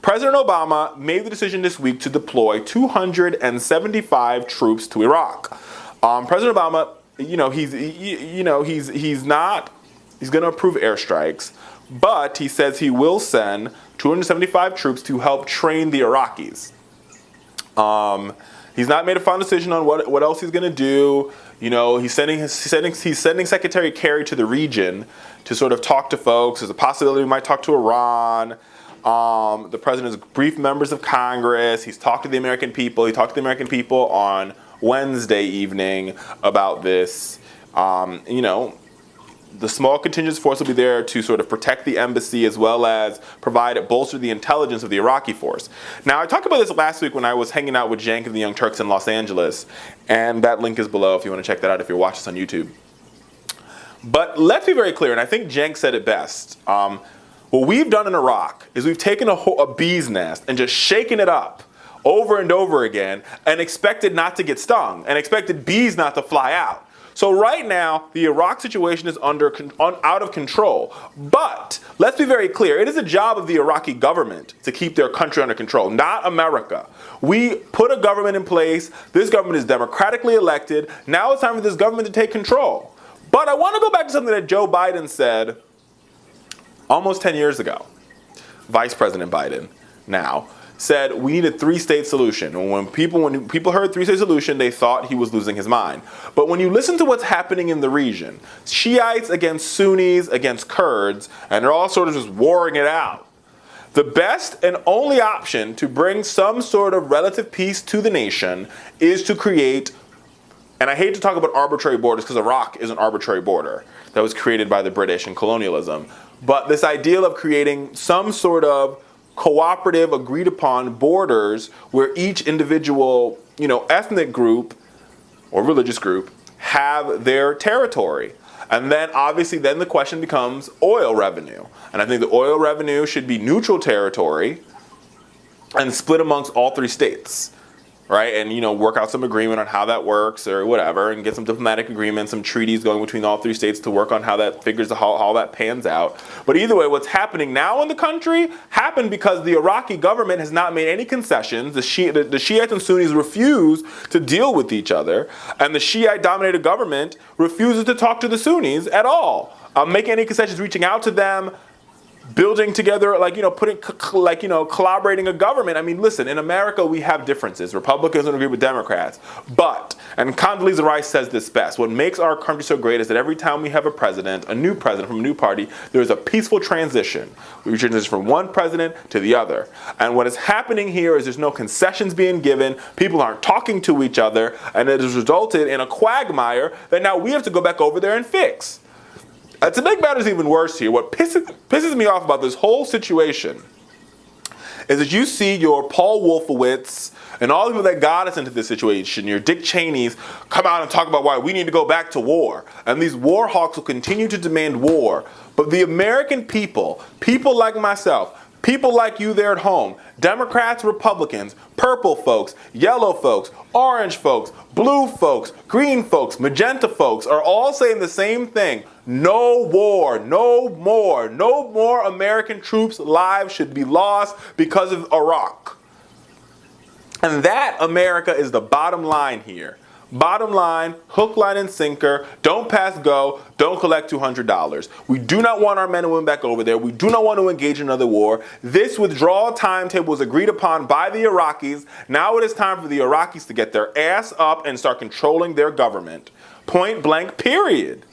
President Obama made the decision this week to deploy 275 troops to Iraq. President Obama, he's going to approve airstrikes, but he says he will send 275 troops to help train the Iraqis. He's not made a final decision on what else he's going to do. He's sending Secretary Kerry to the region to sort of talk to folks. There's a possibility he might talk to Iran. The president has briefed members of Congress. He's talked to the American people. He talked to the American people on Wednesday evening about this. The small contingent force will be there to sort of protect the embassy as well as bolster the intelligence of the Iraqi force. Now, I talked about this last week when I was hanging out with Cenk and the Young Turks in Los Angeles, and that link is below if you want to check that out if you're watching this on YouTube. But let's be very clear, and I think Cenk said it best. What we've done in Iraq is we've taken a bee's nest and just shaken it up over and over again and expected not to get stung and expected bees not to fly out. So right now, the Iraq situation is out of control. But let's be very clear. It is a job of the Iraqi government to keep their country under control, not America. We put a government in place. This government is democratically elected. Now it's time for this government to take control. But I want to go back to something that Joe Biden said almost 10 years ago. Vice President Biden now said we need a three-state solution. And when people heard three-state solution, they thought he was losing his mind. But when you listen to what's happening in the region, Shiites against Sunnis against Kurds, and they're all sort of just warring it out. The best and only option to bring some sort of relative peace to the nation is to create, and I hate to talk about arbitrary borders because Iraq is an arbitrary border that was created by the British and colonialism, but this idea of creating some sort of cooperative, agreed upon borders where each individual, ethnic group or religious group have their territory. And then obviously then the question becomes oil revenue. And I think the oil revenue should be neutral territory and split amongst all three states. Right? And, work out some agreement on how that works or whatever and get some diplomatic agreements, some treaties going between all three states to work on how that how that pans out. But either way, what's happening now in the country happened because the Iraqi government has not made any concessions. The Shiites and Sunnis refuse to deal with each other. And the Shiite-dominated government refuses to talk to the Sunnis at all. Make any concessions, reaching out to them, building together, collaborating a government. I mean, listen, in America, we have differences. Republicans don't agree with Democrats. But, and Condoleezza Rice says this best, what makes our country so great is that every time we have a new president from a new party, there is a peaceful transition. We transition from one president to the other. And what is happening here is there's no concessions being given, people aren't talking to each other, and it has resulted in a quagmire that now we have to go back over there and fix. To make matters even worse here, what pisses me off about this whole situation is that you see your Paul Wolfowitz and all the people that got us into this situation, your Dick Cheneys, come out and talk about why we need to go back to war. And these war hawks will continue to demand war. But the American people like myself, people like you there at home, Democrats, Republicans, purple folks, yellow folks, orange folks, blue folks, green folks, magenta folks are all saying the same thing. No war, no more American troops' lives should be lost because of Iraq. And that, America, is the bottom line here. Bottom line, hook, line, and sinker, don't pass go, don't collect $200. We do not want our men and women back over there. We do not want to engage in another war. This withdrawal timetable was agreed upon by the Iraqis. Now it is time for the Iraqis to get their ass up and start controlling their government. Point blank, period.